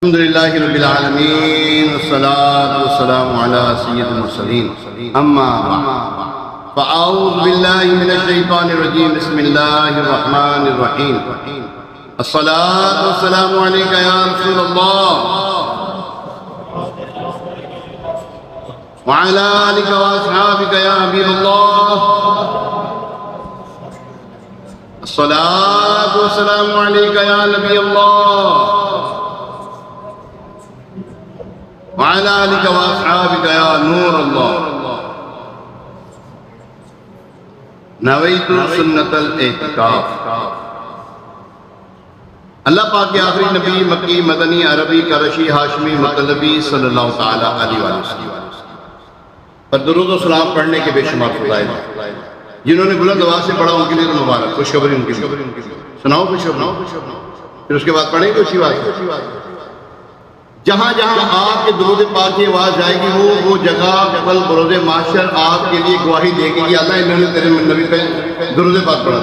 الحمدللہ رب العالمین والصلاة والسلام علی سید المرسلین اما بعد فاعوذ باللہ من الشیطان الرجیم بسم اللہ الرحمن الرحیم الصلاة والسلام علیکہ یا رسول اللہ وعلی آلکہ واصحابکہ یا حبیب اللہ الصلاة والسلام علیکہ یا نبی اللہ وعلى آلك وأصحابك يا نور الله نويت سنة الاعتکاف۔ اللہ پاک کے آخری نبی مکی مدنی عربی قریشی ہاشمی مطلبی صلی اللہ تعالیٰ علیہ وسلم پر درود و سلام پڑھنے کے بے شمار فضائل، جنہوں نے بلند آواز سے پڑھا ان کے لیے تو مبارک، خوشخبری ان کے لیے سناؤ خوشخبری، پھر اس کے بعد پڑھیں گے اسی بات۔ جہاں جہاں آپ کے درود پاک کی آواز جائے گی وہ جگہ کل بروز محشر آپ کے لیے گواہی دے گی کہ اللہ انہوں نے تیرے نبی پہ درود پاک پڑھا۔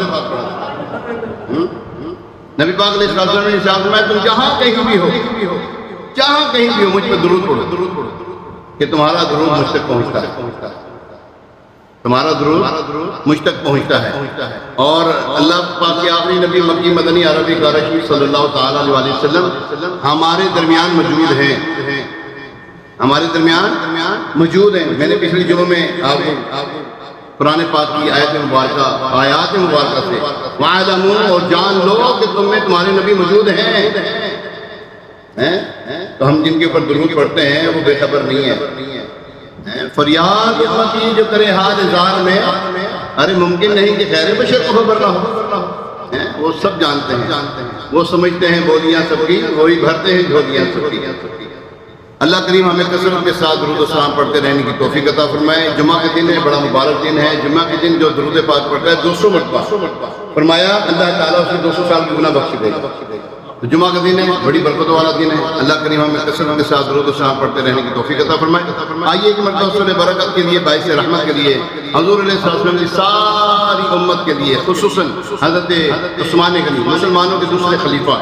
نبی پاک علیہ السلام نے ارشاد فرمایا تم جہاں کہیں بھی ہو مجھ پہ درود پڑھو کہ تمہارا درود مجھ تک پہنچتا ہے، تمہارا درود مجھ تک پہنچتا ہے۔ اور اللہ پاک کے آخری نبی مکی مدنی عربی قریشی صلی اللہ تعالیٰ علیہ وسلم ہمارے درمیان موجود ہیں، ہمارے درمیان موجود ہیں۔ میں نے پچھلی جمعہ میں آپ کو قرآن پاک کی آیات مبارکہ سے وَعَلَمُوا اور جان لو کہ تم میں تمہارے نبی موجود ہیں، تو ہم جن کے اوپر درود پڑھتے ہیں وہ بے خبر نہیں ہے۔ فریاد امتی جو کرے حال اظہار میں، ارے ممکن نہیں کہ خیر بشر کو خبر نہ ہو، وہ سب جانتے ہیں، وہ سمجھتے ہیں بولیاں سب کی، وہی بھرتے ہیں جھولیاں سب کی۔ اللہ کریم ہمیں کثرت کے ساتھ درود و سلام پڑھتے رہنے کی توفیق عطا فرمائے۔ جمعہ کے دن ہے، بڑا مبارک دن ہے۔ جمعہ کے دن جو درود پاک پڑھتا ہے 200 مرتبہ، فرمایا اللہ تعالیٰ اسے 200 سال کی گناہ بخش دے گا۔ تو جمعہ کا دن ہے، بڑی برکت والا دن ہے۔ اللہ کریم ہمیں کثرت کے ساتھ درود و سلام پڑھتے رہنے کی توفیق عطا فرمائے۔ آئیے ایک مرتبہ حصول برکت کے لیے، باعث رحمت کے لیے، حضور علیہ السلام کی ساری امت کے لیے، خصوصاً حضرت عثمان غنی، مسلمانوں کے دوسرے خلیفہ،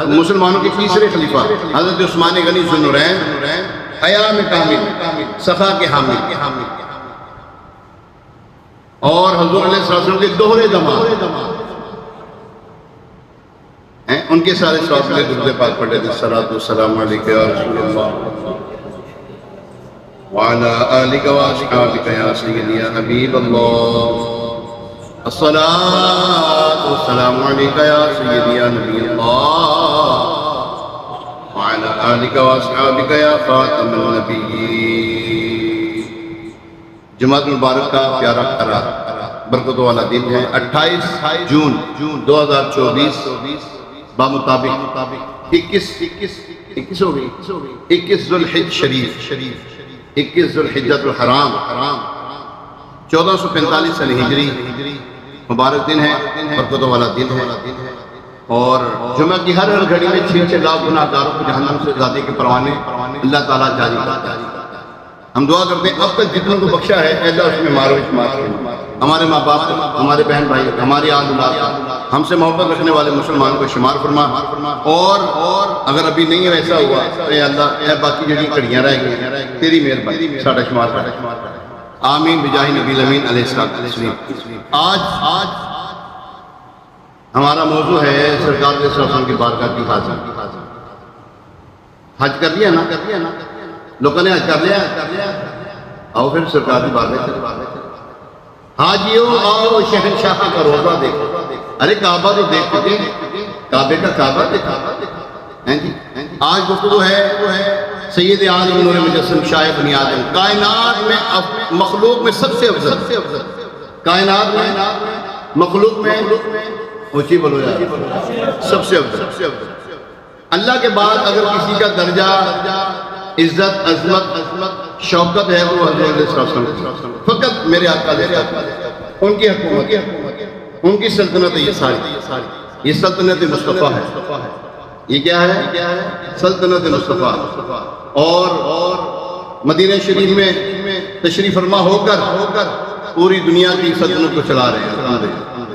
مسلمانوں کے تیسرے خلیفہ حضرت عثمان غنی ذو النورین، حیا میں کامل، سخا کے حامل، اور حضور علیہ السلام کے دوہرے دماغ، ان کے سارے سواب لے درود پاک پڑھے تھے۔ الصلاۃ والسلام علیکہ یا رسول اللہ وعلی آلکہ واصحابکہ یا سیدی یا حبیب اللہ، الصلاۃ والسلام علیکہ یا سیدی یا نبی اللہ وعلی آلکہ واصحابکہ یا خاتم النبیین۔ جمعہ المبارک کا پیارا برکتوں والا دن ہے، 28 جون 2024 بمطابق 21 ہو گئی، 21 ذوالحجہ شریف، 21 ذوالحجۃ الحرام، 1445 سن ہجری مبارک دن ہے، برکتوں والا دن ہے۔ اور جمعہ کی ہر گھڑی میں 6 لاکھ گناہ گاروں کو جہنم سے آزادی کے پروانے اللہ تعالیٰ جاری کرتا ہے۔ ہم دعا کرتے ہیں اب تک جتنوں کو بخشا ہے اللہ اس میں معاف، ہمارے ماں باپ، ہمارے بہن بھائی، ہماری آل اولاد، ہم سے محبت رکھنے والے مسلمانوں کو شمار فرما، اور اگر ابھی نہیں ویسا ہوا اے اللہ، اے باقی جڑی کڑیاں رہ گئی تیری مہربانی ساڈا شمار کر، آمین بجاہ نبی الامین علیہ السلام۔ آج ہمارا موضوع ہے سرکار علیہ السلام کی بارگاہ کی حاضر۔ حج کر لیا نا؟ لوگوں نے حج کر لیا؟ آؤ پھر سرکار کی بارگاہ چلے۔ حاجیوں آؤ شہنشاہ کا روضہ دیکھو، ارے کعبہ تو دیکھ چکے، کعبے کا کعبہ دیکھا۔ آج گفتگو ہے سید عالم نور مجسم شاہ بنی آدم، کائنات میں مخلوق میں سب سے افضل، کائنات میں مخلوق میں اونچی بولو جائے سب سے افضل۔ اللہ کے بعد اگر کسی کا درجہ عزت، عظمت، شوکت ہے وہ حضور علیہ السلام، فقط میرے آقا علیہ السلام، ان کی حکومت، ان کی سلطنت ہے، یہ سلطنت مصطفیٰ ہے۔ یہ کیا ہے؟ سلطنت مصطفیٰ۔ اور مدینہ شریف میں تشریف فرما ہو کر پوری دنیا کی سلطنت کو چلا رہے ہیں۔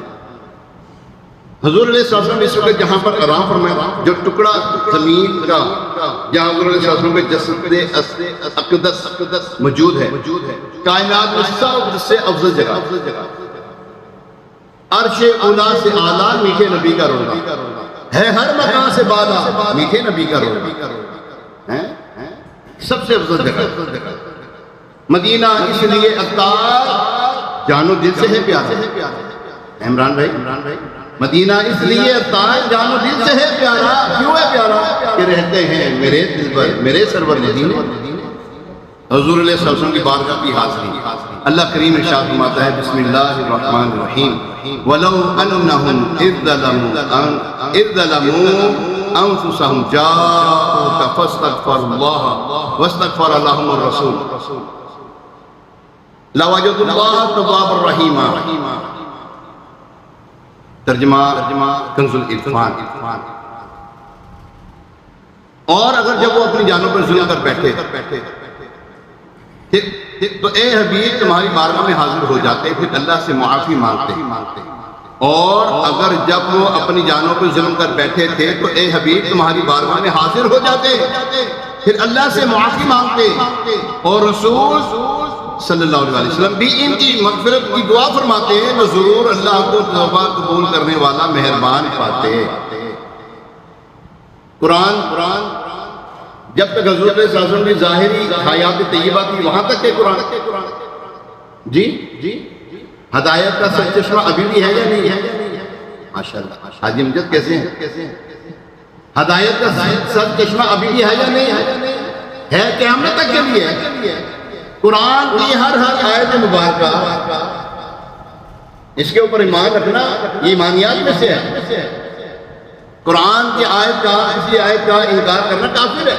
حضور علیہ السلام اس وقت جہاں پر آرام فرمایا، جو ٹکڑا زمین کا جہاں حضور علیہ السلام کے جسد اقدس موجود ہے، کائنات میں سب سے افضل جگہ، عرش اولا سے اعلیٰ میٹھے نبی کا رونا ہے، ہر مکان سے بالا میٹھے نبی کا رونا، سب سے افضل جگہ مدینہ اس لیے اطہار جانو دل سے ہے پیارا۔ عمران بھائی، مدینہ اس لیے اطہار جانو دل سے ہے پیارا، کیوں ہے پیارا؟ کہ رہتے ہیں میرے دل پر میرے سرور مدینے، حضور علیہ السلام کی بارگاہ کی حاضری۔ اللہ کریم ارشاد فرماتا ہے بسم اللہ الرحمن الرحیم وَلَوْ أَنَّهُمْ إِذْ ظَلَمُوا أَنفُسَهُمْ جَاءُوكَ فَاسْتَغْفَرُوا اللَّهَ وَاسْتَغْفَرَ لَهُمُ الرَّسُولُ لَوَجَدُوا اللَّهَ تَوَّابًا رَحِيمًا۔ ترجمہ کنز العرفان۔ اور اگر جب وہ اپنی جانوں پر ظلم کر بیٹھے تو اے حبیب تمہاری بارگاہ میں حاضر ہو جاتے، پھر اللہ سے معافی مانگتے، اور اگر جب وہ اپنی جانوں پر ظلم کر بیٹھے تھے تو اے حبیب تمہاری بارگاہ میں حاضر ہو جاتے، پھر اللہ سے معافی مانگتے، اور رسول صلی اللہ علیہ وسلم بھی ان کی مغفرت کی دعا فرماتے ہیں تو ضرور اللہ کو توبہ قبول کرنے والا مہربان پاتے۔ قرآن جب تک حضور علیہ السلام کی ظاہری حیات طیبہ تھی وہاں تک کہ قرآن جی ہدایت کا سر چشمہ ابھی بھی ہے یا نہیں ہے؟ ماشاءاللہ حاجی امجد کیسے ہیں؟ ہدایت کا سر چشمہ ابھی بھی ہے یا نہیں ہے؟ قیامت تک کے لیے قرآن کی ہر آیت مبارکہ اس کے اوپر ایمان رکھنا یہ ایمانیات میں سے ہے۔ قرآن کی آیت کا کسی آیت کا انکار کرنا کافر ہے،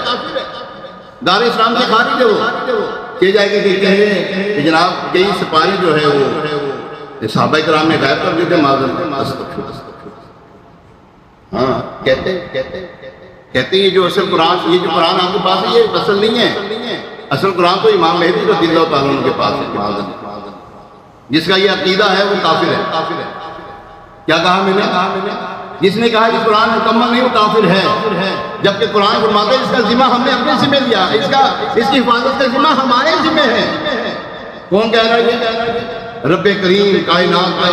دار اسلام سے خارج ہے وہ۔ کہ جائے گا کہ جناب کئی سپاہی جو ہے وہ صحابہ کرام نے غائب کر دیے تھے، ہاں کہتے ہیں جو اصل قرآن یہ جو قرآن آپ کے پاس ہے یہ اصل نہیں ہے، اصل قرآن تو امام مہدی رضی اللہ تعالیٰ عنہ کے پاس ہے، جس کا یہ عقیدہ ہے وہ کافر ہے۔ کیا کہا میں نے؟ جس نے کہا کہ قرآن مکمل نہیں وہ کافر ہے، جبکہ قرآن فرماتا ہے اس کا ذمہ ہم نے اپنے ذمہ لیا، اس کی حفاظت کا ذمہ ہمارے ذمہ ہے۔ کون کہہ رہا ہے؟ رب کریم کائنات کا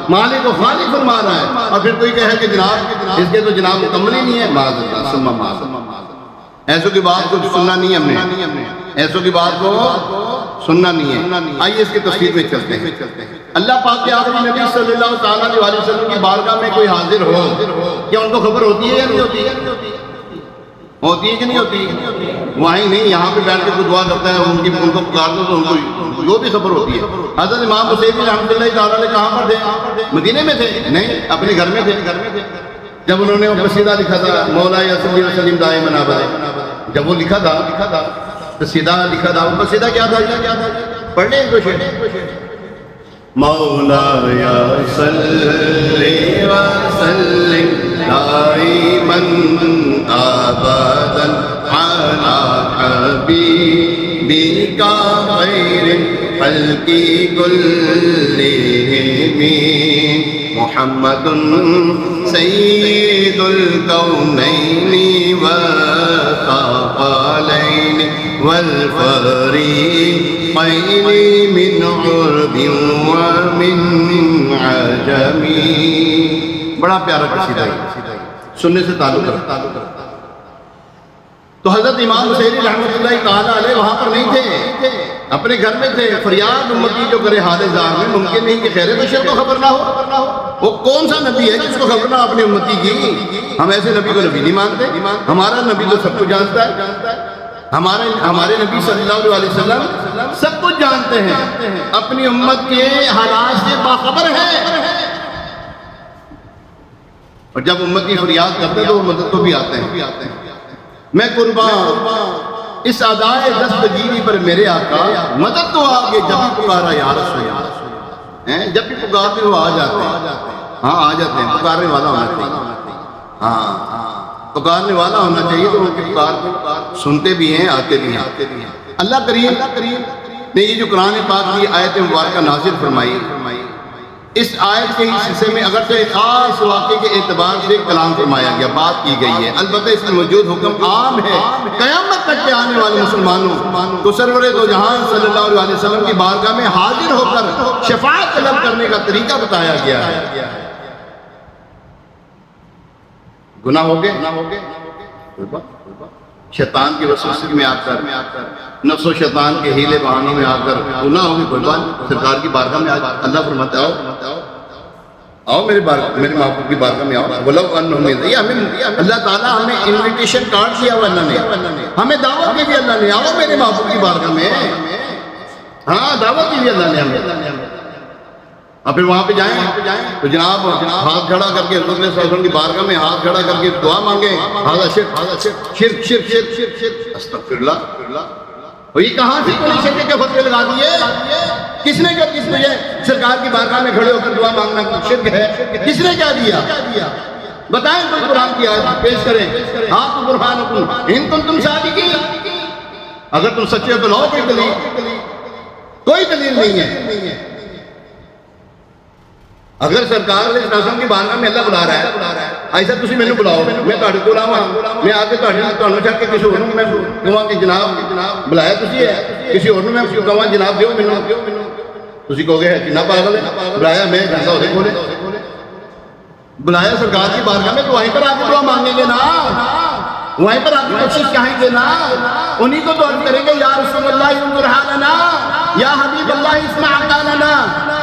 مالک و خالق فرما رہا ہے، اور پھر کوئی کہے کہ جناب اس کے تو جناب مکمل ہی نہیں ہے، معاذ اللہ ثم معاذ اللہ۔ ایسوں کی بات کو سننا نہیں ہم نے، ایسوں کی بات کو سننا نہیں ہے۔ آئیے اس کی تفسیر میں چلتے ہیں۔ اللہ پاک کے آخری نبی صلی اللہ تعالیٰ علیہ وسلم کی بارگاہ میں کوئی حاضر ہو، کیا ان کو خبر ہوتی ہے یا نہیں ہوتی؟ ہوتی ہے کہ نہیں ہوتی؟ وہیں نہیں، یہاں پہ بیٹھ کے کوئی دعا کرتا ہے، ان کو پکارتا تو ان کو جو بھی خبر ہوتی ہے۔ حضرت امام حسین رحمۃ اللہ تعالیٰ علیہ کہاں پر تھے؟ مدینے میں تھے؟ نہیں، اپنے گھر میں تھے۔ جب انہوں نے وہ قصیدہ لکھا تھا مولا صلی اللہ علیہ وسلم دائما ابدا، جب وہ لکھا تھا قصیدہ لکھا تھا، وہ قصیدہ کیا تھا؟ پڑھ لیں ایک شعر۔ مولایا صلی وسلم دائما ابدا علی حبیبک خیر الخلق کلہم محمد سید الکونین والثقلین والفریقین من عرب ومن عجم۔ بڑا پیارا قصیدہ ہے، سننے سے تعلق رکھتا۔ تو حضرت امام حسین رحمۃ اللہ تعالیٰ علیہ وہاں پر نہیں تھے، اپنے گھر میں تھے۔ فریاد امتی جو کرے حال زار میں، ممکن نہیں کہ خیر بشر کو خبر نہ ہو۔ وہ کون سا نبی ہے جس کو خبر نہ اپنی امتی کی؟ ہم ایسے نبی کو نبی نہیں مانتے، ہمارا نبی تو سب کو جانتا ہے، ہمارے نبی صلی اللہ علیہ وسلم سب کچھ جانتے ہیں، اپنی امت کے حالات سے باخبر ہیں، اور جب امت کی فریاد کرتے ہیں تو وہ مدد کو بھی آتے ہیں۔ میں قربان اس ادائے دستگیری پر میرے آقا، مدد تو آگے جب بھی پکارا یا رسول اللہ، جب بھی پکارتے وہ آ جاتے ہیں۔ ہاں آ جاتے ہیں، پکارنے والا ہونا چاہیے، ہاں پکارنے والا ہونا چاہیے تو ان کی پکار کو سنتے بھی ہیں، آتے بھی ہیں۔ اللہ کریم نے یہ جو قرآن پاک کی آیت مبارکہ نازل فرمائی، اس آیت کے ہی حصے میں اگرچہ ایک خاص واقعے کے اعتبار سے کلام فرمایا گیا، بات کی گئی ہے، البتہ اس میں موجود حکم عام ہے۔ قیامت تک کے آنے والے مسلمانوں کو سرور دو جہان صلی اللہ علیہ وسلم کی بارگاہ میں حاضر ہو کر شفاعت طلب کرنے کا طریقہ بتایا گیا ہے۔ گناہ ہو گئے، شیطان کی وسوسے میں آ کر، نفس و شیطان کے ہیلے بہانوں میں آ کر گناہ ہوگی، کوئی بات سرکار کی بارگاہ میں اللہ فرماتا ہے آؤ میرے محبوب کی بارگاہ میں آؤ، بولو اللہ تعالیٰ ہمیں انویٹیشن کارڈ دیا ہوا اللہ نے، ہمیں دعوت دی بھی اللہ نے، آؤ میرے محبوب کی بارگاہ میں، ہاں دعوت دی بھی اللہ نے ہمیں۔ اور پھر وہاں پہ جائیں تو جناب ہاتھ کھڑا کر کے حضور صلی اللہ علیہ وسلم کی بارگاہ میں ہاتھ کھڑا کر کے دعا مانگے، شرک استغفر اللہ۔ اور یہ کہاں سے کوئی شرک کے فتوے لگا دیے؟ کس نے تجھے سرکار کی بارگاہ میں کھڑے ہو کر دعا مانگنا شرک ہے؟ کس نے کیا دیا؟ بتائیں، کوئی قرآن کی آیت پیش کریں، ہاتھ برہانکم ان کنتم صادقین، اگر تم سچے ہو تو لاؤ کوئی دلیل۔ کوئی دلیل نہیں ہے۔ اگر سرکار علیہ السلام کی بارگاہ میں اللہ بلا رہا ہے، ایسا تسی میں نے بلاؤ، میں تہاڈے کول آواں، میں آ کے تہاڈے چھڈ کے کسی اور میں کہواں کہ جناب بلایا تسی ہے، کسی اور میں کہواں جناب دیو مینوں، تسی کہو گے جناب پاگل ہے، بلایا میں جاندا ہوے کولے، بلایا سرکار کی بارگاہ میں تو وہیں پر آ کے دعا مانگیں گے نا، وہیں پر آپ کی بخشش چاہیں گے نا، انہی کو تو عرض کریں گے یا رسول اللہ انظر حالنا، یا حبیب اللہ اسمع قالنا،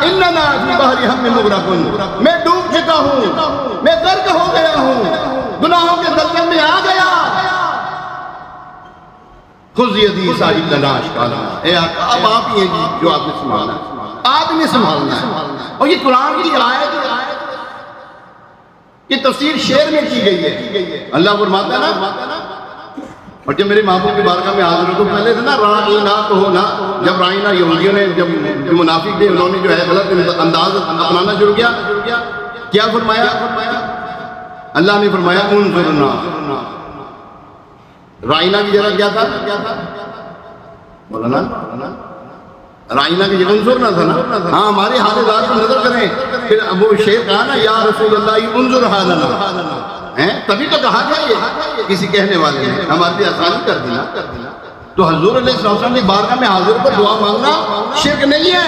اننا فی بحر ہم مغرقون، میں ڈوب چکا ہوں، میں غرق ہو گیا ہوں، گناہوں کے دلدل میں آ گیا، خذ یدی ساحل تلاش کالا، اے آقا اب آپ ہی ہیں جو آپ نے سنبھالنا ہے، آپ نے سنبھالنا ہے۔ اور یہ قرآن کی آیت کی تفسیر شعر میں کی گئی ہے، اللہ فرماتا ہے نا، اور جب میرے محبوب کی بارگاہ میں حاضر ہو تو پہلے تھا نا رائنا تو ہونا، جب رائنا یہودیوں نے جب منافق تھے انہوں نے جو ہے غلط انداز اپنانا شروع کیا، کیا فرمایا؟ اللہ نے فرمایا انظرنا، رائنا کی جگہ کیا تھا؟ مولانا رائنا کی جگہ انظرنا تھا نا، ہاں ہمارے حالات کو نظر کریں، پھر وہ شعر کہا نا یا رسول اللہ انظر حالنا، تبھی تو کہا گیا یہ کسی کہنے والے نے، ہمارے لیے آسانی کر دینا۔ تو حضور علیہ السلام کی بارگاہ میں حاضر پر دعا مانگنا شرک نہیں ہے۔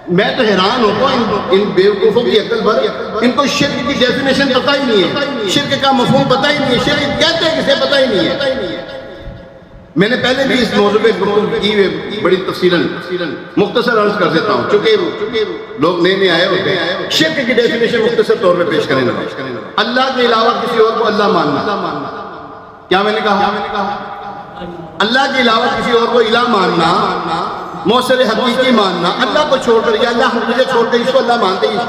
میں تو حیران ہوتا ہوں ان بیوقوفوں کی عقل پر، ان کو شرک کی ڈیفینیشن پتہ ہی نہیں ہے، شرک کا مفہوم پتہ ہی نہیں ہے، شرک کہتے ہیں کسے پتہ ہی نہیں ہے۔ میں نے پہلے بھی اس موضوع پہ گفتگو کی ہوئی بڑی تفصیلاً، مختصر عرض کر دیتا ہوں چونکہ لوگ نئے آئے ہوتے ہیں۔ شرک کی ڈیفینیشن مختصر طور پہ پیش کریں گے، اللہ کے علاوہ کسی اور کو اللہ ماننا، کیا میں نے کہا؟ اللہ کے علاوہ کسی اور کو الہ ماننا، موصل حقیقی ماننا، اللہ کو چھوڑ کر یا اللہ مجھے چھوڑ کر اس کو اللہ مانتے ہی اس۔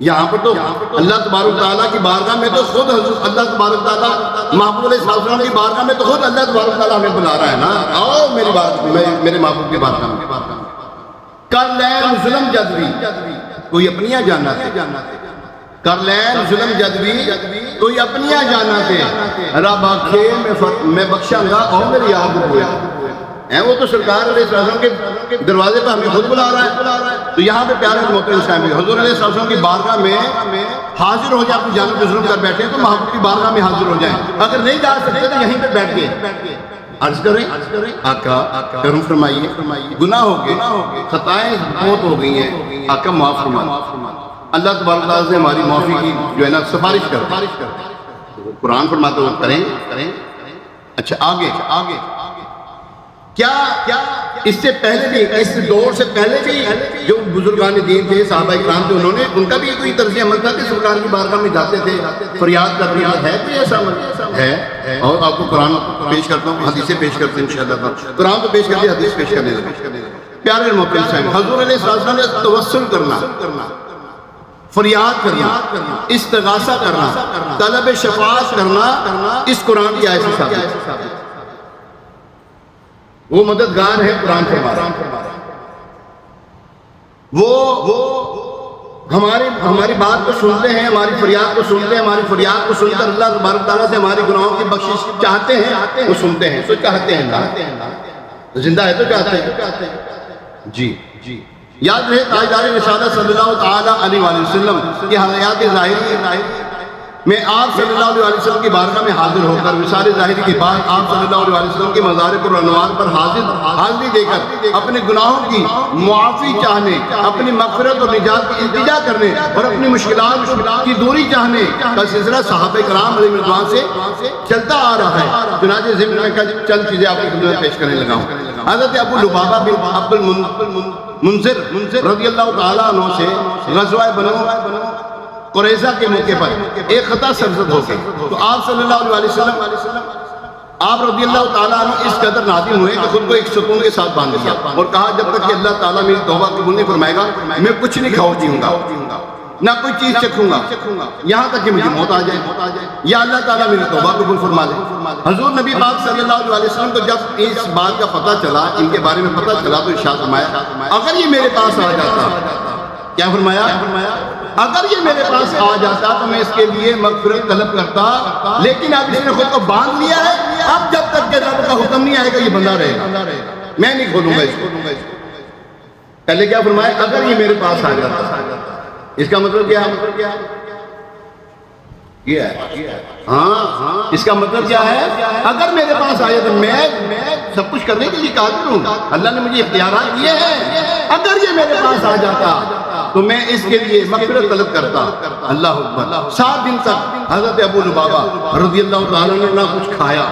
یہاں پر تو اللہ تبارک تعالیٰ کی بارگاہ میں تو خود اللہ تبارک تعالیٰ محبوب علیہ السلام کی بارگاہ میں تو خود اللہ تبارک تعالیٰ ہمیں بلا رہا ہے نا، آؤ میری بارگاہ میرے محبوب کی بارگاہ میں۔ کر لین ظلم جدوی، کوئی اپنیاں جانا تھے، کر لین ظلم جدوی کوئی اپنیاں جانا تھے، رب آکھے میں بخشاں گا اور میری یاد ہوئے ہیں، وہ تو سرکار علیہ السلام کے دروازے پہ ہمیں خود بلا رہا ہے۔ تو یہاں پہ پیارے محترم صاحب حضور علیہ السلام کی بارگاہ میں حاضر ہو جائیں، اپنی جانب پہ ظلم کر بیٹھے تو محبوب کی بارگاہ میں حاضر ہو جائیں، اگر نہیں جا سکتے تو یہیں پہ بیٹھ گئے، عرض کریں آقا کرم فرمائیے، گناہ ہو گئے، خطائیں بہت ہو گئی ہیں، آقا معاف فرمائیے۔ اللہ تبارک تعالیٰ سے ہماری معافی کی جو ہے نا سفارش کرتے، قرآن فرماتا ہے کریں۔ اچھا آگے کیا اس سے پہلے بھی، اس دور سے پہلے بھی جو بزرگان دین تھے، صحابہ کرام تھے، انہوں نے ان کا بھی کوئی طرز عمل تھا کہ سرکار کی بارگاہ میں جاتے تھے فریاد کرتے ہے، کوئی ایسا عمل ہے؟ اور آپ کو قرآن پیش کرتا ہوں، حدیثیں پیش کرتے ہیں انشاءاللہ، قرآن تو پیش کرتے حدیث پیش کرنے لگے۔ پیارے محترم صاحب حضور علیہ السلام نے توسل کرنا، فریاد کرنا، استغاثہ کرنا، طلب شفاعت کرنا اس قرآن کی آیت سے ثابت ہے۔ وہ مددگار ہے قرآن فرما، وہ ہماری بات کو سنتے ہیں، ہماری فریاد کو سنتے ہیں، ہماری فریاد کو سن کر اللہ تبارک تعالیٰ سے ہمارے گناہوں کی بخشش چاہتے ہیں، وہ سنتے ہیں تو چاہتے ہیں، زندہ ہے تو چاہتے ہیں۔ جی یاد رہے تاجدار رسالت صلی اللہ تعالیٰ علیہ وآلہ وسلم کی حیات ظاہری میں آپ صلی اللہ علیہ وسلم کی بارگاہ میں حاضر ہو کر وصال ظاہری کے بعد آپ صلی اللہ علیہ وسلم کے مزار پر عنوان پر حاضری دے کر اپنے گناہوں کی معافی چاہنے، اپنی مغفرت اور نجات کی التجا کرنے اور اپنی مشکلات کی دوری چاہنے کا سلسلہ صحابہ کرام علیہ رضوان سے چلتا آ رہا ہے۔ چنانچہ ضمن میں چند چیزیں آپ کی خدمت میں پیش کرنے لگا ہوں۔ حضرت ابو لبابہ بن عبد المنذر رضی اللہ تعالیٰ عنہ سے غزوہ بنو قریظہ کے موقع پر ایک خطا سرزد ہو گئی، تو آپ صلی اللہ علیہ وسلم آپ رضی اللہ تعالیٰ عنہ اس قدر نادم ہوئے کہ خود کو ایک سکون کے ساتھ باندھ لیا اور کہا جب تک کہ اللہ تعالیٰ میری توبہ قبول نہیں فرمائے گا میں کچھ نہیں کھاؤں پیوں گا، نہ کوئی چیز چکھوں گا یہاں تک کہ مجھے موت آ جائے یا اللہ تعالیٰ میری توبہ قبول فرما لے۔ حضور نبی پاک صلی اللہ علیہ وسلم کو جب اس بات کا پتہ چلا، ان کے بارے میں پتہ چلا، تو ارشاد فرمایا اگر یہ میرے پاس آ جاتا، کیا فرمایا؟ اگر یہ میرے پاس آ جاتا تو میں اس کے لیے مغفرت طلب کرتا، لیکن اب اس نے خود کو باندھ لیا ہے، اب جب تک کہ رب کا حکم نہیں آئے گا یہ بندہ رہے گا، میں نہیں کھولوں گا اس کو۔ پہلے کیا فرمایا؟ اگر یہ میرے پاس آ جاتا، اس کا مطلب کیا ہے؟ یہ ہے ہاں، اس کا مطلب کیا ہے؟ اگر میرے پاس آیا تو میں سب کچھ کرنے کے لیے قادر ہوں، اللہ نے مجھے اختیارات دیے ہیں، اگر یہ میرے پاس آ جاتا تو میں اس کے لیے مغفرت طلب کرتا۔ اللہ اکبر۔ 7 دن تک حضرت ابو لبابہ رضی اللہ تعالیٰ نے نہ کچھ کھایا،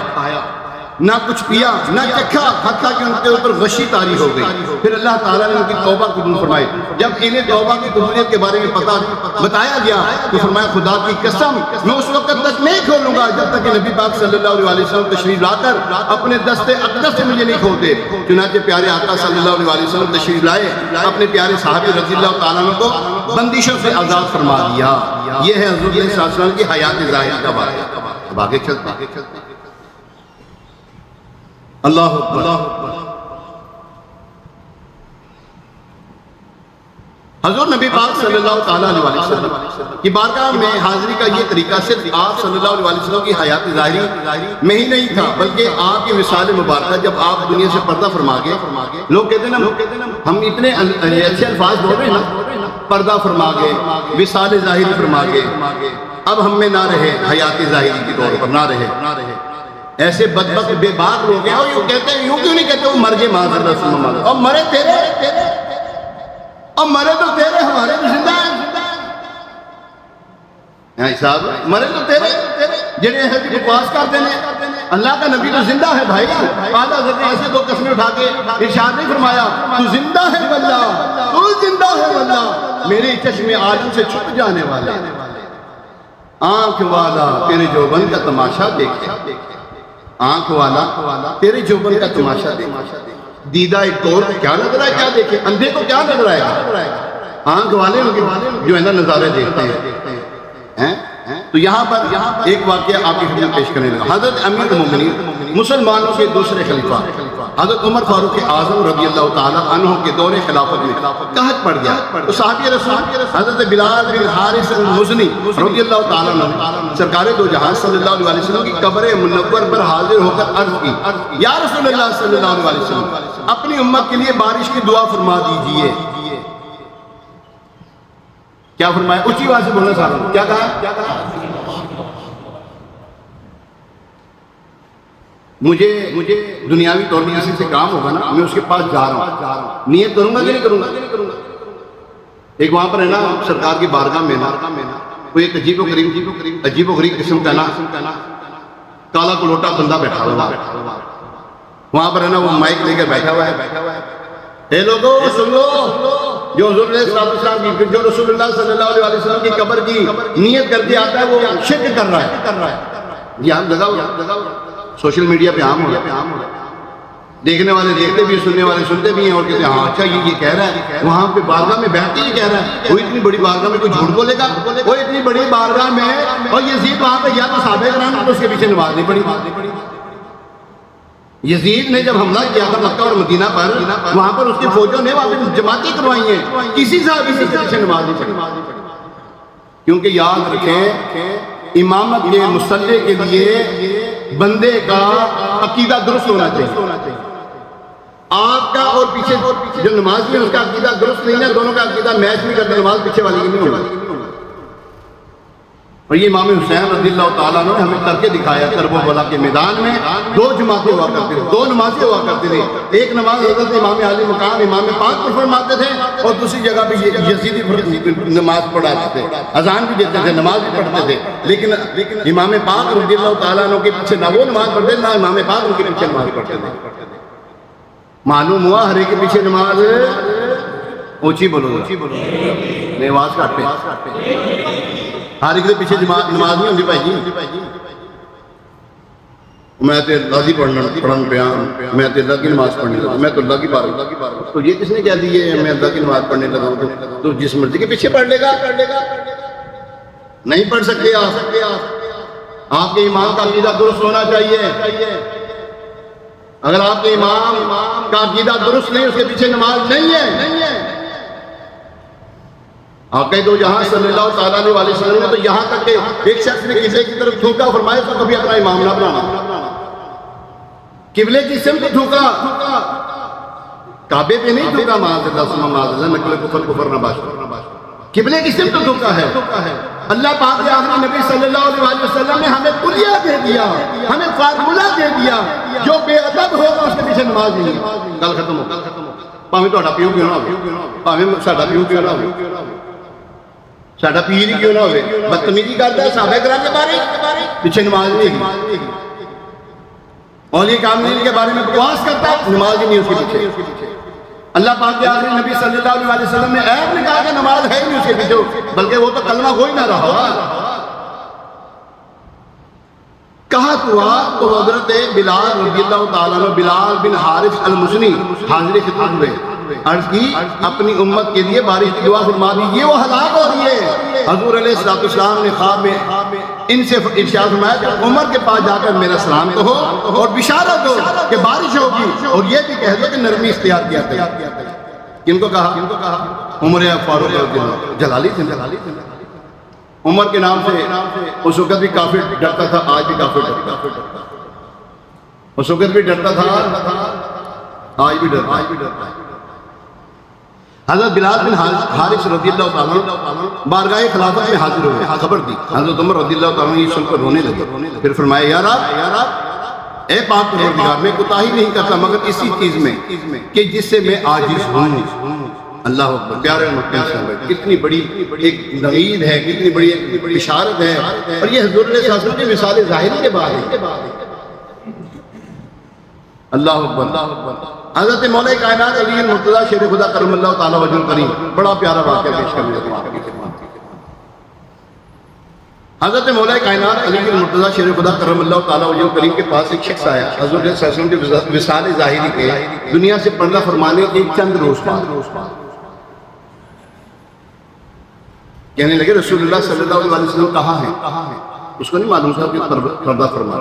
نہ کچھ پیا، نہ چکھا، حتیٰ کہ ان کے اوپر غشی طاری ہو گئی۔ پھر اللہ تعالیٰ نے ان کی توبہ قبول فرمائی۔ جب انہیں توبہ کی قبولیت کے بارے میں پتہ بتایا گیا تو فرمایا خدا کی قسم میں اس وقت تک نہیں کھولوں گا جب تک کہ نبی پاک صلی اللہ علیہ وسلم تشریف لا کر اپنے دست اقدس سے مجھے نہیں کھولتے۔ چنانچہ پیارے آقا صلی اللہ علیہ وسلم تشریف لائے، اپنے پیارے صحابی رضی اللہ تعالیٰ عنہ کو بندشوں سے آزاد فرما دیا۔ یہ ہے حضور صلی اللہ علیہ وسلم کی حیات ظاہری کا واقعہ۔ اب آگے چلتے ہیں۔ اللہ اکبر۔ حضور نبی پاک صلی اللہ تعالیٰ علیہ وسلم کی بارگاہ میں حاضری کا یہ طریقہ صرف آپ صلی اللہ علیہ وسلم کی حیات ظاہری میں ہی نہیں تھا، بلکہ آپ کی وصال مبارکہ جب آپ دنیا سے پردہ فرما گئے، لوگ کہتے ہیں نا ہم اتنے اچھے الفاظ بول رہے ہیں نا، پردہ فرما گئے، وصال ظاہری فرما گئے، اب ہم میں نہ رہے حیات ظاہری کے طور پر، نہ رہے۔ ایسے بدبخت بے باک لوگ ہیں، اور یوں کہتے ہیں، یوں کیوں نہیں کہتے وہ مر گئے معاذ اللہ سن اللہ، اور مرے تیرے، اور مرے تو تیرے، ہمارے تو زندہ ہیں صاحب، مرے تو تیرے جنہیں ایسے بھی بکواس کرتے ہیں۔ اللہ کا نبی تو زندہ ہے بھائی، آدھا حضرت ایسے 2 قسمیں اٹھا کے ارشاد نہیں فرمایا تو زندہ ہے واللہ، تو زندہ ہے واللہ، میرے چشم عالم سے چھپ جانے والے، آنکھ والا تیرے جوبن کا تماشا دیکھے، آنکھ والا تیرے جوبن کا تماشا دیکھے، دیدہ ایک طور کو کیا نظر آئے، کیا دیکھے، اندھے کو کیا نظر آئے گا، آنکھ والے جو ہے نا نظارے دیکھتے ہیں۔ تو یہاں پر ایک واقعہ آپ کی خدمت پیش کرنے لگا۔ حضرت امیر المومنین مسلمانوں کے دوسرے خلیفہ حضرت عمر فاروق اعظم رضی اللہ تعالیٰ عنہ کے دور خلافت میں قحط پڑ گیا، تو صحابی رسول حضرت بلال بن حارث المزنی رضی اللہ تعالیٰ عنہ سرکار دو جہاں صلی اللہ علیہ وسلم کی قبر منور پر حاضر ہو کر عرض کی، یا رسول اللہ صلی اللہ علیہ وسلم اپنی امت کے لیے بارش کی دعا فرما دیجئے۔ کیا فرمایا؟ اونچی آواز سے بولنا چاہ رہا ہوں، کیا کہا؟ مجھے دنیاوی طور پر کسی سے کام ہوگا نا، میں اس کے پاس جا رہا ہوں، نیت کروں گا کہ نہیں کروں گا؟ ایک وہاں پر ہے نا سرکار کی بارگاہ میں نا کوئی ایک عجیب و غریب قسم کا نا کالا کلوٹا بندہ بیٹھا ہوا، وہاں پر ہے نا وہ مائک لے کر بیٹھا ہوا ہے، اے لوگو سن لو، جو حضور علیہ السلام کی، جو رسول اللہ صلی اللہ علیہ وسلم کی قبر کی نیت کر کے آتا ہے وہ شرک کر رہا ہے۔ جی ہاں، لگاؤ سوشل میڈیا پہ عام ہو رہا ہے، دیکھنے والے دیکھتے بھی، سننے والے سنتے بھی ہیں، اور کہتے ہیں ہاں اچھا یہ کہہ رہا ہے، وہاں پہ بارگاہ میں بیٹھ کے یہ کہہ رہا ہے، وہ اتنی بڑی بارگاہ میں کوئی جھوٹ بولے گا؟ وہ اتنی بڑی بارگاہ میں، اور یزید وہاں پہ گیا تو صحابہ کرام تو اس کے پیچھے نماز نہیں پڑھی۔ یزید نے جب حملہ کیا تھا مکہ اور مدینہ پر، وہاں پر اس کی فوجوں نے وہاں پہ جماعتیں کروائی ہیں، کسی صحابی سے پیچھے نماز نہیں پڑھی، کیونکہ یاد رکھیں امامت کے مصلی کے لیے بندے کا عقیدہ درست ہونا چاہیے۔ آپ کا اور پیچھے جو نمازی ہے اس کا عقیدہ درست نہیں ہے، دونوں کا عقیدہ میچ نہیں کرتا، نماز پیچھے والی کی نہیں ہوگی۔ اور یہ امام حسین رضی اللہ تعالیٰ نے ہمیں کر کے دکھایا، کربلا کے میدان میں دو جماعتیں ہوا کرتے تھے، دو نمازیں ہوا کرتے تھے، ایک نماز حضرت امام علی مقام امام پاک پر فرماتے تھے اور دوسری جگہ پہ یزیدی نماز پڑھاتے تھے، اذان بھی دیتے تھے، نماز بھی پڑھتے تھے، لیکن امام پاک رضی اللہ تعالیٰ عنہ کے پیچھے نہ وہ نماز پڑھتے تھے، نہ امام پاک ان کے پیچھے نماز پڑھتے تھے۔ معلوم ہوا ہر ایک کے پیچھے نماز اونچی بولو نہیں آواز کاٹتے، ہر ایک کے پیچھے نماز نہیں ہوتی بھائی جی، میں تو اللہ کی پڑھن پیا، میں تو اللہ کی نماز پڑھنے لگا، میں تو اللہ کی بات، تو یہ کس نے کہہ دی ہے میں اللہ کی نماز پڑھنے لگا ہوں؟ تو جس مرضی کے پیچھے پڑھ لے گا، نہیں پڑھ سکتے آپ کے امام کا عقیدہ درست ہونا چاہیے۔ اگر آپ کے امام کا عقیدہ درست نہیں، اس کے پیچھے نماز نہیں ہے۔ آقا دو جہاں صلی اللہ تعالیٰ علیہ وسلم نے تو یہاں تک کہ ایک شخص نے قبلے کی طرف تھوکا، فرمایا تو کبھی اپنا امام نہ بنانا، قبلے کی سمت تھوکا، کعبے پہ نہیں تھوکا، معاذ اللہ نقل کفر نہ باش، قبلے کی سمت تھوکا ہے۔ اللہ پاک کے آخری نبی صلی اللہ علیہ وسلم نے ہمیں کلیہ دے دیا، ہمیں فارمولہ دے دیا، جو بے ادب ہوگا اس کے پیچھے نماز نہیں ہے، گل ختم ہو، پاویں تہاڈا پیو کیوں نہ ہوے، پاویں ساڈا پیو کیوں نہ ہوے، ساڈا پیر ہی کیوں نہ ہوے، بدتمیزی کرتا ہے صحابہ کرام کے بارے پیچھے نماز نہیں ہے، اولیاء کاملین کے بارے میں بکواس کرتا ہے، نماز ہی نہیں اس کے پیچھے۔ اللہ پاک کے آخری نبی صلی اللہ علیہ وسلم نے عیب نے کہا کہ نماز ہے ہی نہیں اس کے پیچھے، بلکہ وہ تو کلمہ گو ہی نہ رہا۔ کہا تو حضرت بلال رضی اللہ تعالیٰ عنہ، بلال بن حارث المزنی حاضر خدمت ہوئے، عرض کی اپنی امت کے لیے بارش کی دعا فرما دیجیے، وہ ہلاک ہو رہی ہے۔ حضور علیہ السلام نے خواب میں ان سے ارشاد فرمایا کہ عمر کے پاس جا کر میرا سلام کہو اور بشارت دو کہ بارش ہوگی، اور یہ بھی کہہ دو کہ نرمی اختیار کیا کرے۔ کن کو کہا؟ عمر فاروق رضی اللہ، جلالی تھے، عمر کے نام سے اس وقت بھی کافر ڈرتا تھا، آج بھی کافر ڈرتا، اس وقت بھی ڈرتا تھا، آج بھی ڈرتا۔ حضرت بلال بن حارث رضی اللہ تعالیٰ بارگاہ خلافت میں حاضر ہوئے، خبر دی، حضرت عمر رضی اللہ تعالیٰ یہ سن کر رونے لگے، پھر فرمایا یا رب اے پاک پروردگار، میں کوتاہی نہیں کرتا مگر اسی چیز میں کہ جس سے میں عاجز ہوں۔ اللہ اکبر، پیارے مکہ صاحب، کتنی بڑی ایک نعید ہے، کتنی بڑی ایک بشارت ہے، اور یہ حضور علیہ السلام کی مثال ظاہری کے بعد ہے۔ اللہ اکبر۔ حضرت مولا کائنات علی المرتضیٰ شیر خدا کرم اللہ تعالیٰ وجہ الکریم، بڑا پیارا واقعہ پیش کرنے لگا آپ کی خدمت۔ حضرت مولا کائنات علی المرتضیٰ شیر خدا کرم اللہ تعالیٰ وجہ الکریم کے پاس ایک شخص آیا، حضور علیہ السلام کی مثال ظاہری کے دنیا سے پردہ فرمانے کے چند روز بعد کہنے لگے رسول اللہ صلی اللہ علیہ وسلم کہاں ہیں؟ اس کو نہیں معلوم تھا کہ پردہ فرما۔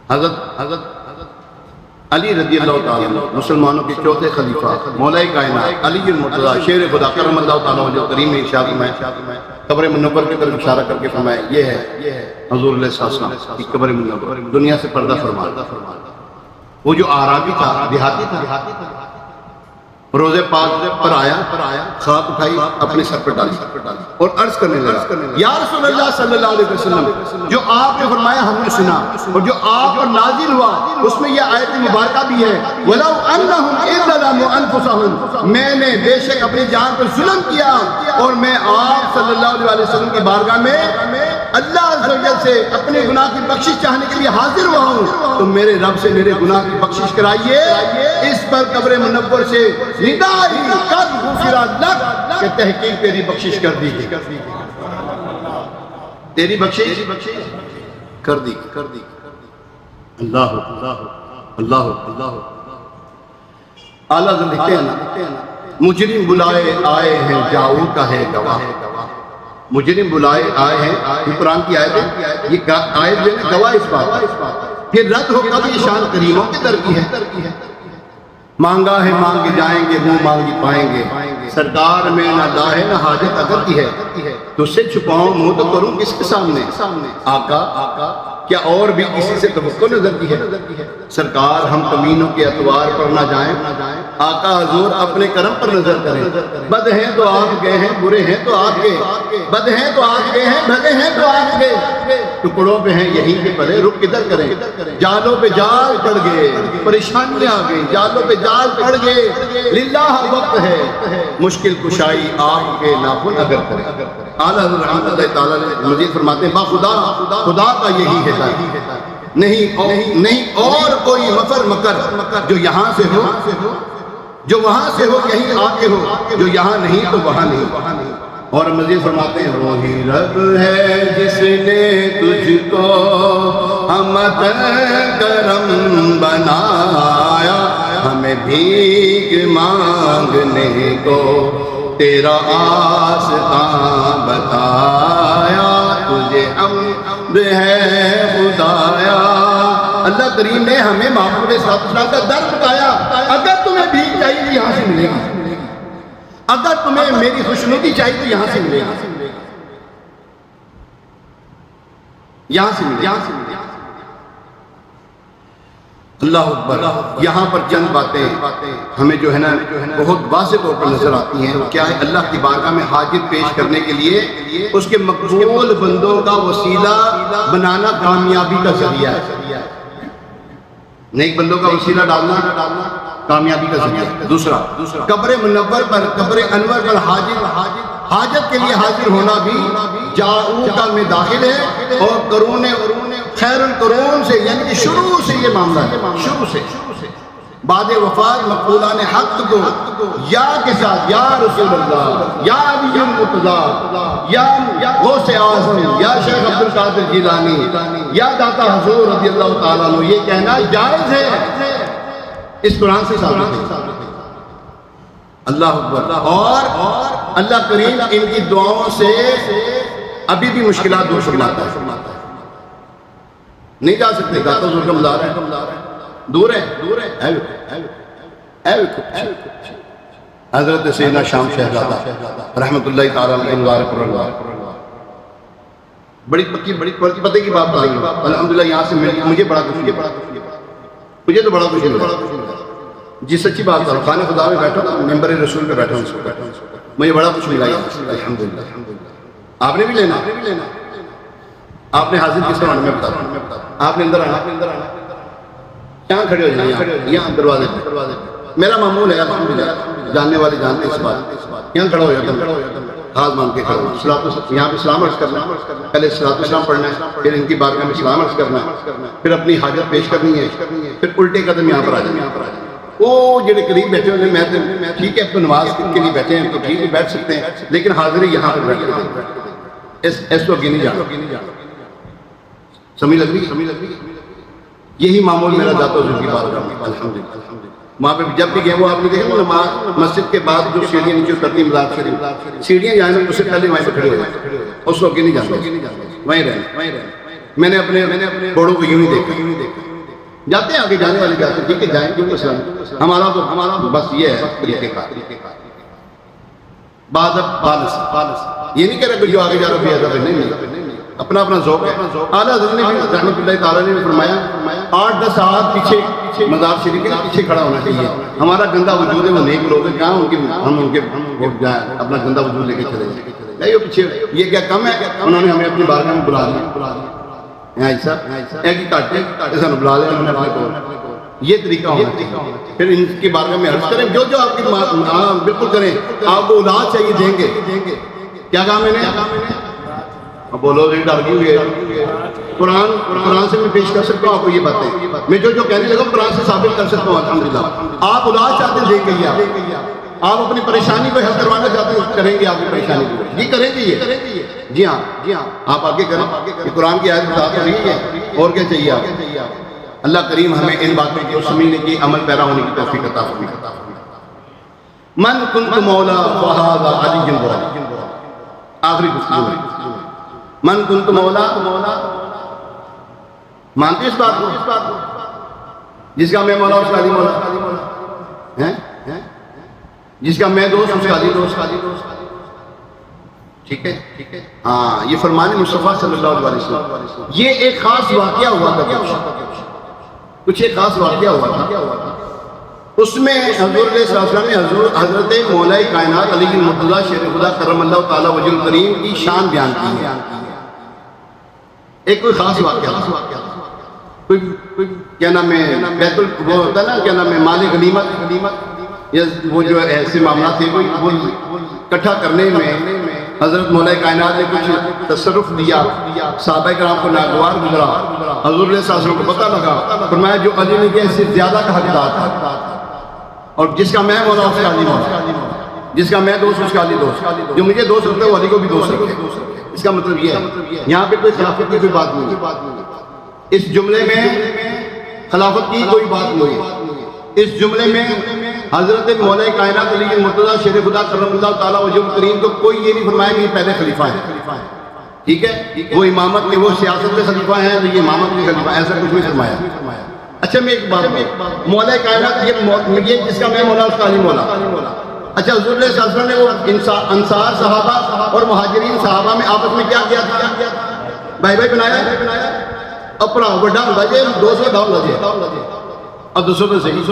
حضرت علی رضی اللہ تعالیٰ مسلمانوں کے چوتھے خلیفہ مولا کائنات علی المرتضیٰ شیر خدا کرم اللہ تعالیٰ وجہ الکریم نے ارشاد فرمایا، قبر منور کی طرف اشارہ کر کے فرمایا یہ ہے حضور علیہ السلام کی قبر منور، دنیا سے پردہ فرما۔ وہ جو اعرابی تھا، دیہاتی تھا، روزے پاک پر آیا، خاک اٹھائی اپنے سر پر ڈالی اور عرض کرنے لگا یا رسول اللہ صلی اللہ علیہ وسلم، جو آپ نے فرمایا ہم نے سنا، اور جو آپ پر نازل ہوا اس میں یہ آیت مبارکہ بھی ہے وَلَوْ أَنَّهُمْ إِذْ ظَلَمُوا أَنفُسَهُمْ، میں نے بے شک اپنی جان پر ظلم کیا اور میں آپ صلی اللہ علیہ وسلم کی بارگاہ میں اللہ عز و جل سے اپنے گناہ کی بخشش چاہنے کے لیے حاضر ہوا ہوں، تو میرے رب سے میرے گناہ کی بخشش کرائیے۔ اس پر قبر منور سے ندائی قد غفر لک کہ تحقیق تیری بخشش کر دی گئی، تیری بخشش کر دی۔ اللہ اللہ اعلیٰ لکھتے ہیں مجرم بلائے آئے ہیں جاؤ کا ہے گواہ، مجرم بلائے آئے ہیں، یہ قرآن کی آیت ہے، یہ آیت جو ہے گواہ اس بات، پھر رد ہو کب یہ شان کریموں کے در کی ہے۔ مانگا ہے مانگے جائیں گے، منہ مانگی پائیں گے، سرکار میں نہ لاہ نہ حاجت اگر کی ہے، تو سے چھپاؤں منہ تو کروں کس کے سامنے؟ آقا کیا اور بھی کسی سے توقع نظر کی ہے؟ سرکار ہم کمینوں کے اطوار پر نہ جائیں، آقا حضور اپنے کرم پر نظر کریں۔ بد ہیں تو آپ گئے ہیں، برے ہیں تو آپ گئے، بد ہیں تو آپ گئے ہیں، بھلے ہیں تو آپ گئے، ٹکڑوں پہ ہیں یہی کے پلے، رخ کدھر کریں؟ جالوں پہ جال پڑ گئے، پریشانیاں آ گئی، جالوں پہ جال پڑ گئے، للہ وقت ہے مشکل کشائی آپ کے ناخن اگر کریں۔ اعلیٰ حضرت رحمۃ اللہ تعالیٰ نے مزید فرماتے ہیں باخدا خدا کا یہی ہدایت، نہیں اور کوئی مفر مکر جو یہاں سے ہو، جو وہاں سے ہو یہیں آ کے ہو، جو یہاں نہیں تو وہاں نہیں۔ اور مزید فرماتے ہیں وہی رب ہے جس نے تجھ کو ہمت کرم بنایا، ہمیں بھیک مانگنے کو تیرا آستاں بتایا، تجھے حمد ہے خدایا۔ اللہ کریم نے ہمیں محمود صلی اللہ علیہ وسلم کا در بتایا، اگر تمہیں بھیک چاہیے تو یہاں سے ملے گی، اگر تمہیں میری خوشنودی چاہیے تو یہاں سے ملے گی، یہاں سے ملے گی۔ اللہ اکبر۔ یہاں پر چند باتیں ہمیں جو ہے نا بہت واضح طور پر نظر آتی ہیں، وہ کیا ہے؟ اللہ کی بارگاہ میں حاجت پیش کرنے کے لیے اس کے مقبول بندوں کا وسیلہ بنانا کامیابی کا ذریعہ ہے، نیک بندوں کا وسیلہ ڈالنا کامیابی کا ذریعہ ہے۔ دوسرا، قبر منور پر، قبر انور پر حاجت کے لیے حاضر ہونا بھی جاؤکا میں داخل ہے، اور قرون خیر القرون سے، یعنی کہ شروع سے یہ معاملہ ہے، شروع سے بعد وفات مقبولان حق کو یا کے ساتھ یا رسول اللہ، یا علی المرتضی، یا غوث اعظم، یا شیخ عبد القادر جیلانی، یا داتا حضور رضی اللہ تعالیٰ عنہ، یہ کہنا جائز ہے، اس قرآن سے ثابت ہے۔ اللہ اکبر۔ اور اللہ کریم ان کی دعاؤں سے ابھی بھی مشکلات دور فرماتا ہے۔ نہیں جا سکتے، داتا حضور کا مزار ہے، دور ہے۔ حضرت سیدنا شام شہزادہ رحمت اللہ تعالیٰ علیہ، بڑی پتہ کی بات بتائیں گے الحمدللہ، یہاں سے مجھے بڑا خوشی ہے، مجھے تو بڑا خوشی ہے جی، سچی بات ہے۔ خانہ خدا میں بیٹھا تھا، ممبر رسول پہ بیٹھا ہوں، مجھے بڑا کچھ ملا الحمدللہ۔ آپ نے بھی لینا، آپ نے حاضر کس طرح میں بتا رہا ہوں، آپ نے اندر آنا، یہاں کھڑے ہو جائیں، یہاں دروازے پہ، میرا معمول ہے الحمدللہ، جاننے والے جانتے اس بات، یہاں کھڑا ہو جاتا ہوں، ہاتھ مان کے کھڑا ہوں، یہاں پہ سلام عرض کرنا، پہلے صلاۃ السلام پڑھنا ہے، پھر ان کی بارگاہ میں سلام عرض کرنا ہے، پھر اپنی حاجت پیش کرنی ہے، پھر الٹے قدم یہاں پر آ جانا۔ وہ جڑے قریب بیٹھے ہوئے میں ٹھیک ہے، اب تو نماز کے لیے بیٹھے ہیں تو ٹھیک ہے بیٹھ سکتے ہیں، لیکن حاضری یہاں پر بیٹھے ہیں، اس کو گنی جانا، سمجھ لگ رہی؟ یہی معمول میرا داتا حضور کی بارگاہ میں الحمدللہ۔ وہاں پہ جب بھی گئے وہ آپ نے دیکھا نماز مسجد کے بعد جو سیڑھیاں نیچے اترتی مزار شریف، سیڑھیاں جائیں اس سے پہلے وہیں پہ کھڑے ہوئے، اس وقت نہیں جانا، وہیں رہنا۔ میں نے اپنے بڑوں کو یوں ہی دیکھا، جاتے ہیں آگے جانے والے جاتے ہیں، ٹھیک ہے جائیں کیوں مسئلہ، ہمارا تو بس یہ ہے طریقہ کار۔ یہ نہیں کہہ رہا کہ جو آگے جا رہا بے ادب ہے، نہیں، اپنا ذوق ہے۔ اعلیٰ حضرت نے رحمۃ اللہ تعالیٰ نے فرمایا 8-10 سال پیچھے مزار شریف کے پیچھے کھڑا ہونا چاہیے، ہمارا گندا وجود ہے، وہ نیک لوگ ہیں، کہاں ہم ان کے جائیں اپنا گندا وجود لے کے چلے جائیں، نہیں وہ پیچھے، یہ کیا کم ہے؟ انہوں نے ہمیں اپنی بارگاہ میں بلا لیا، ایسا ایک ہی کاٹے ایسا بلا لیا انہوں نے اپنے کو، یہ طریقہ ہونا چاہیے۔ پھر ان کی بارگاہ میں عرض کریں، جو آپ کی بالکل کریں، آپ کو اولاد چاہیے دیں گے، کیا کہا میں نے؟ اب بولو ڈر گئی ہوئی ہے، قرآن سے میں پیش کر سکتا ہوں آپ کو یہ باتیں، میں جو کہنے لگا قرآن سے ثابت کر سکتا ہوں الحمدللہ۔ آپ اولاد چاہتے ہیں دیں گے، آپ اپنی پریشانی کو حل کروانا چاہتے ہیں کریں گے، آپ کی پریشانی کو جی کریں گے، یہ جی ہاں آپ آگے کریں، یہ قرآن کی آیت بتا تو رہی ہے، اور کیا چاہیے آپ؟ اللہ کریم ہمیں ان باتوں کو سمجھنے کی، عمل پیرا ہونے کی توفیق عطا فرمائے۔ من کنت مولا فہذا علی مولا، آخری گفتگو، من کنت مولا، مانتے اس بات کو؟ جس کا میں مولا اس کا علی مولا ہے، جس کا میں دوست اس کا علی دوست، ٹھیک ہے ہاں یہ فرمان مصطفیٰ صلی اللہ علیہ وسلم. یہ ایک خاص واقعہ ہوا تھا, کچھ ایک خاص واقعہ ہوا تھا. اس میں حضور علیہ السلام نے حضرت مولا کائنات علی المرتضیٰ شیر خدا کرم اللہ تعالیٰ وجہ الکریم کی شان بیان کی ہے. ایک کوئی خاص واقعہ, کوئی کیا نام ہے بیت وہ ہوتا ہے نا, کیا نام ہے مال غنیمت, یا وہ جو ایسے معاملات تھے وہ اکٹھا کرنے میں حضرت مولا کائنات نے کچھ تصرف دیا, صحابہ کرام کو ناگوار گزرا. حضور علیہ السلام کو پتہ لگا, فرمایا جو علی نے کیا اس سے زیادہ کا حقدار تھا, اور جس کا میں مولا اس کا علی مولا, جس کا میں دوست اس کا علی دوست, جو مجھے دوست رکھتا ہے وہ علی کو بھی دوست رکھے. اس کا مطلب یہ ہے یہاں پہ کوئی خلافت کی کوئی بات نہیں, اس جملے میں خلافت کی کوئی بات نہیں. اس جملے میں حضرت مولا کائنات علی المرتضیٰ شیر خدا کرم اللہ تعالیٰ وجہ الکریم کو کوئی یہ نہیں فرمایا کہ یہ پہلے خلیفہ ہیں. ٹھیک ہے, وہ امامت کے وہ سیاست کے خلیفہ ہیں, یہ امامت کے خلیفہ, ایسا کچھ نہیں فرمایا. اچھا میں ایک بات, مولا کائنات یہ جس کا میں مولا اس کا علی مولا. اچھا حضور علیہ السلام نے وہ انصار صحابہ اور مہاجرین صحابہ میں آپس میں کیا کیا تھا, بھائی بھائی بنایا, اپنا بڑا بجے 200 ڈاؤن لگے, اب 200 پہ صحیح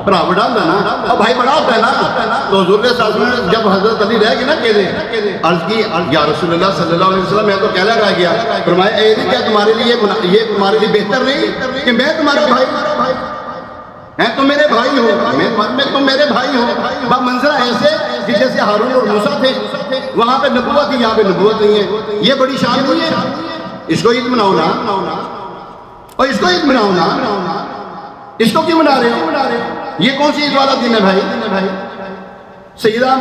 بڑا بڑا ہوتا ہے نا, اب بھائی بڑا ہوتا ہے نا. تو حضور علیہ السلام نے جب حضرت علی رہ گئے نا کہتے عرض کی یا رسول اللہ صلی اللہ علیہ وسلم, میں تو کہنا رہ گیا, فرمایا اے علی کیا تمہارے لیے یہ تمہارے لیے بہتر نہیں کہ میں تمہارا بھائی ہیں, تم میرے بھائی ہو, میں تم میرے بھائی ہو. با منظرہ ایسے کہ جیسے ہارون اور موسیٰ تھے, وہاں پہ نبوت تھی, یہاں پہ نبوت نہیں ہے. یہ بڑی شان نہیں ہے, اس کو عید مناؤ نا, اور اس کو عید مناؤ نا, اس کو کیوں منا رہے ہو, یہ کون سی عید والا دن ہے بھائی. سیدہ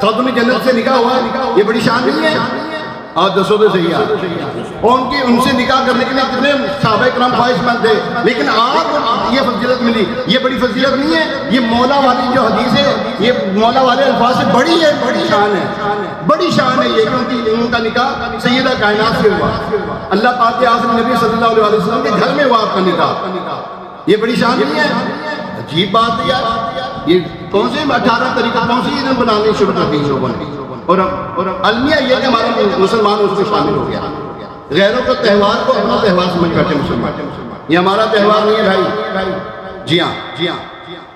خاتون جنت سے نکاح ہوا, یہ بڑی شان نہیں ہے. اور 200 تو صحیح ہے, اور ان سے نکاح کرنے کے لیے کتنے صحابہ کرام خواہش مند تھے, لیکن آپ یہ فضیلت ملی. یہ بڑی فضیلت نہیں ہے, یہ مولا والی جو حدیث ہے, یہ مولا والے الفاظ سے بڑی ہے, بڑی شان ہے, بڑی شان ہے یہ, کیونکہ ان کا نکاح سیدہ کائنات سے ہوا. اللہ پاک آخری نبی صلی اللہ علیہ وسلم کے گھر میں ہوا آپ کا نکاح. یہ بڑی شان نہیں ہے, عجیب بات ہے یار. یہ کون سے 18 طریقہ کون سی عید بنانے شروع کر دی ان لوگوں نے, اور المیہ یہ کہ ہمارے مسلمان اس میں شامل ہو گیا. غیروں کو تہوار کو اپنا تہوار سمجھ بیٹھے مسلمان, یہ ہمارا تہوار نہیں ہے بھائی. جی ہاں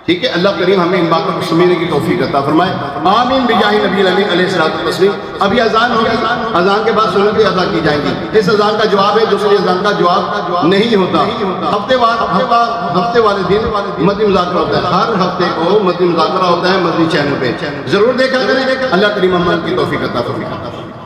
ٹھیک ہے. اللہ کریم ہمیں ان باتوں کو سمجھنے کی توفیق عطا فرمائے. آمین بجاہ نبی الامین علیہ الصلوۃ والتسلیم. ابھی اذان ہوگی, اذان کے بعد سنتیں ادا کی جائیں گی. اس اذان کا جواب ہے, دوسری اذان کا جواب نہیں ہوتا. ہفتے والے دن مدنی مذاکرہ ہوتا ہے, ہر ہفتے کو مدنی مذاکرہ ہوتا ہے مدنی چینل پہ, ضرور دیکھا کریں. اللہ کریم ہمیں کی توفیق عطا فرمائے.